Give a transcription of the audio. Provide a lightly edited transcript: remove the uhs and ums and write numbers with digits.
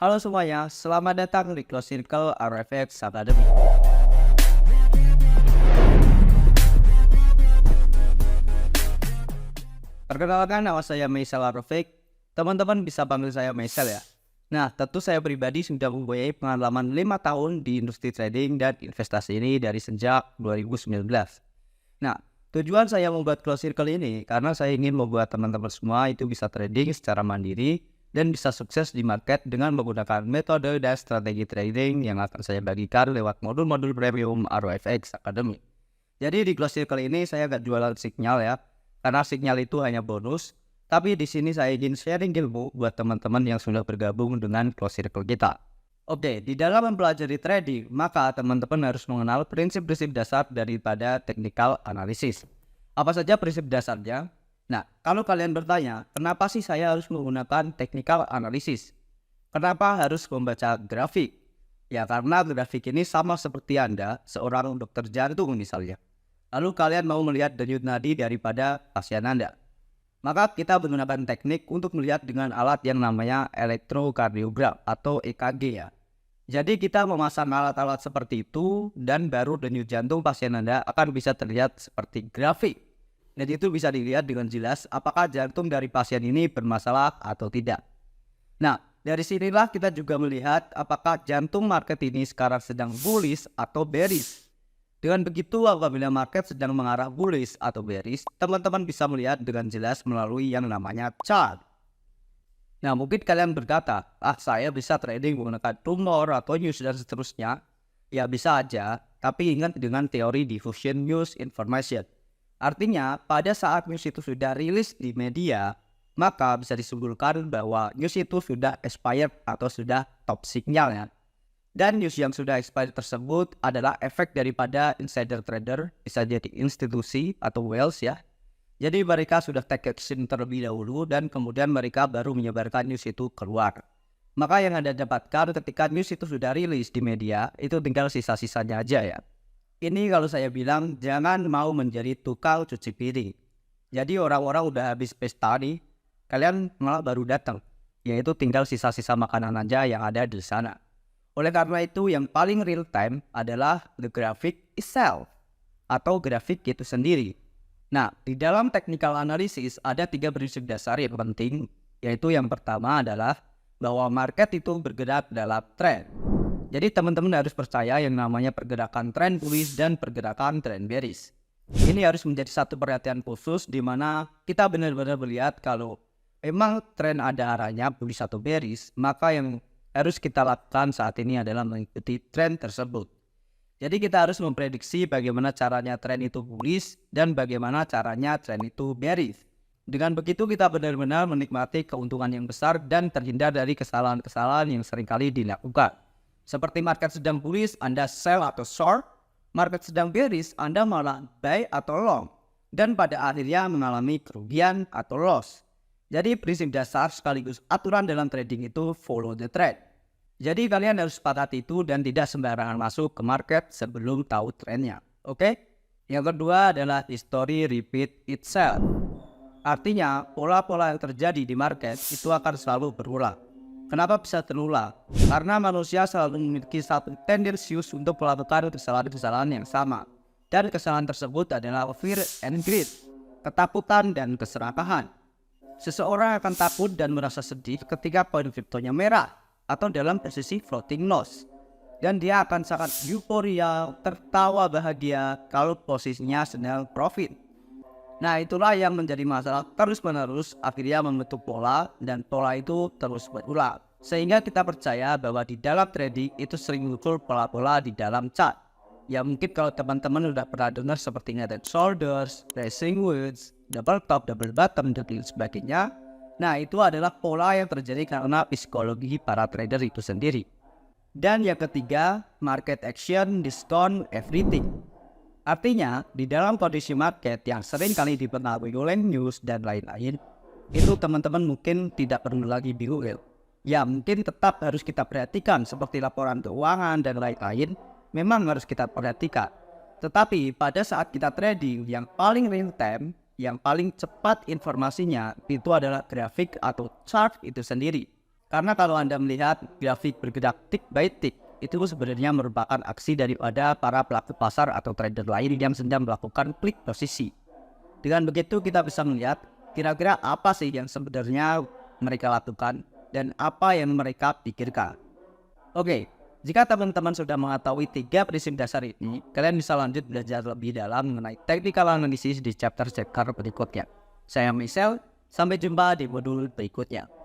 Halo semuanya, selamat datang di Close Circle RFX Academy. Perkenalkan, nama saya Maisel Arofik. Teman-teman bisa panggil saya Maisel ya. Nah, tentu saya pribadi sudah mempunyai pengalaman 5 tahun di industri trading dan investasi ini dari sejak 2019. Nah, tujuan saya membuat Close Circle ini karena saya ingin membuat teman-teman semua itu bisa trading secara mandiri dan bisa sukses di market dengan menggunakan metode dan strategi trading yang akan saya bagikan lewat modul-modul premium RFX Academy. Jadi di Close Circle ini saya gak jualan sinyal ya, karena sinyal itu hanya bonus. Tapi di sini saya ingin sharing ilmu buat teman-teman yang sudah bergabung dengan Close Circle kita. Oke, di dalam mempelajari trading, maka teman-teman harus mengenal prinsip-prinsip dasar daripada technical analysis. Apa saja prinsip dasarnya? Nah, kalau kalian bertanya, kenapa sih saya harus menggunakan technical analysis? Kenapa harus membaca grafik? Ya, karena grafik ini sama seperti Anda, seorang dokter jantung misalnya. Lalu kalian mau melihat denyut nadi daripada pasien Anda. Maka kita menggunakan teknik untuk melihat dengan alat yang namanya elektrokardiogram atau EKG ya. Jadi kita memasang alat-alat seperti itu dan baru denyut jantung pasien Anda akan bisa terlihat seperti grafik. Dan itu bisa dilihat dengan jelas apakah jantung dari pasien ini bermasalah atau tidak. Nah, dari sinilah kita juga melihat apakah jantung market ini sekarang sedang bullish atau bearish. Dengan begitu, apabila market sedang mengarah bullish atau bearish, teman-teman bisa melihat dengan jelas melalui yang namanya chart. Nah, mungkin kalian berkata, saya bisa trading menggunakan rumor atau news dan seterusnya. Ya, bisa aja, tapi ingat dengan teori diffusion news information. Artinya, pada saat news itu sudah rilis di media, maka bisa disimpulkan bahwa news itu sudah expired atau sudah top signalnya. Dan news yang sudah expired tersebut adalah efek daripada insider trader, bisa jadi institusi atau whales ya. Jadi mereka sudah take action terlebih dahulu dan kemudian mereka baru menyebarkan news itu keluar. Maka yang Anda dapatkan ketika news itu sudah rilis di media, itu tinggal sisa-sisanya aja ya. Ini kalau saya bilang jangan mau menjadi tukang cuci piring. Jadi orang-orang udah habis pesta nih, kalian malah baru datang. Yaitu tinggal sisa-sisa makanan aja yang ada di sana. Oleh karena itu yang paling real time adalah the graphic itself atau grafik itu sendiri. Nah, di dalam technical analysis ada 3 prinsip dasar yang penting, yaitu yang pertama adalah bahwa market itu bergerak dalam trend. Jadi teman-teman harus percaya yang namanya pergerakan trend bullish dan pergerakan trend bearish. Ini harus menjadi satu perhatian khusus di mana kita benar-benar melihat kalau memang trend ada arahnya bullish atau bearish, maka yang harus kita lakukan saat ini adalah mengikuti tren tersebut. Jadi kita harus memprediksi bagaimana caranya tren itu bullish dan bagaimana caranya tren itu bearish. Dengan begitu kita benar-benar menikmati keuntungan yang besar dan terhindar dari kesalahan-kesalahan yang seringkali dilakukan. Seperti market sedang bullish, Anda sell atau short. Market sedang bearish, Anda malah buy atau long. Dan pada akhirnya mengalami kerugian atau loss. Jadi prinsip dasar sekaligus aturan dalam trading itu follow the trend. Jadi kalian harus sepakati itu dan tidak sembarangan masuk ke market sebelum tahu trennya. Oke? Yang kedua adalah history repeat itself. Artinya pola-pola yang terjadi di market itu akan selalu berulang. Kenapa bisa terulang? Karena manusia selalu memiliki satu tendensius untuk melakukan kesalahan-kesalahan yang sama. Dan kesalahan tersebut adalah fear and greed, ketakutan dan keserakahan. Seseorang akan takut dan merasa sedih ketika poin kriptonya merah atau dalam posisi floating loss. Dan dia akan sangat euforia, tertawa bahagia kalau posisinya sedang profit. Nah, itulah yang menjadi masalah terus-menerus akhirnya membentuk pola dan pola itu terus berulang. Sehingga kita percaya bahwa di dalam trading itu sering muncul pola-pola di dalam chart. Ya mungkin kalau teman-teman udah pernah dengar seperti head and shoulders, racing wedge, double top, double bottom, dan lain sebagainya. Nah, itu adalah pola yang terjadi karena psikologi para trader itu sendiri. Dan yang ketiga, market action, discount, everything. Artinya, di dalam kondisi market yang sering kali dipengaruhi oleh news dan lain-lain, itu teman-teman mungkin tidak perlu lagi bingung. Ya, mungkin tetap harus kita perhatikan seperti laporan keuangan dan lain-lain, memang harus kita perhatikan. Tetapi pada saat kita trading yang paling real time, yang paling cepat informasinya itu adalah grafik atau chart itu sendiri. Karena kalau Anda melihat grafik bergerak tick by tick, itu sebenarnya merupakan aksi daripada para pelaku pasar atau trader lain yang sedang melakukan klik posisi. Dengan begitu kita bisa melihat kira-kira apa sih yang sebenarnya mereka lakukan dan apa yang mereka pikirkan. Oke, jika teman-teman sudah mengetahui 3 prinsip dasar ini, kalian bisa lanjut belajar lebih dalam mengenai technical analysis di chapter berikutnya. Saya Michelle, sampai jumpa di modul berikutnya.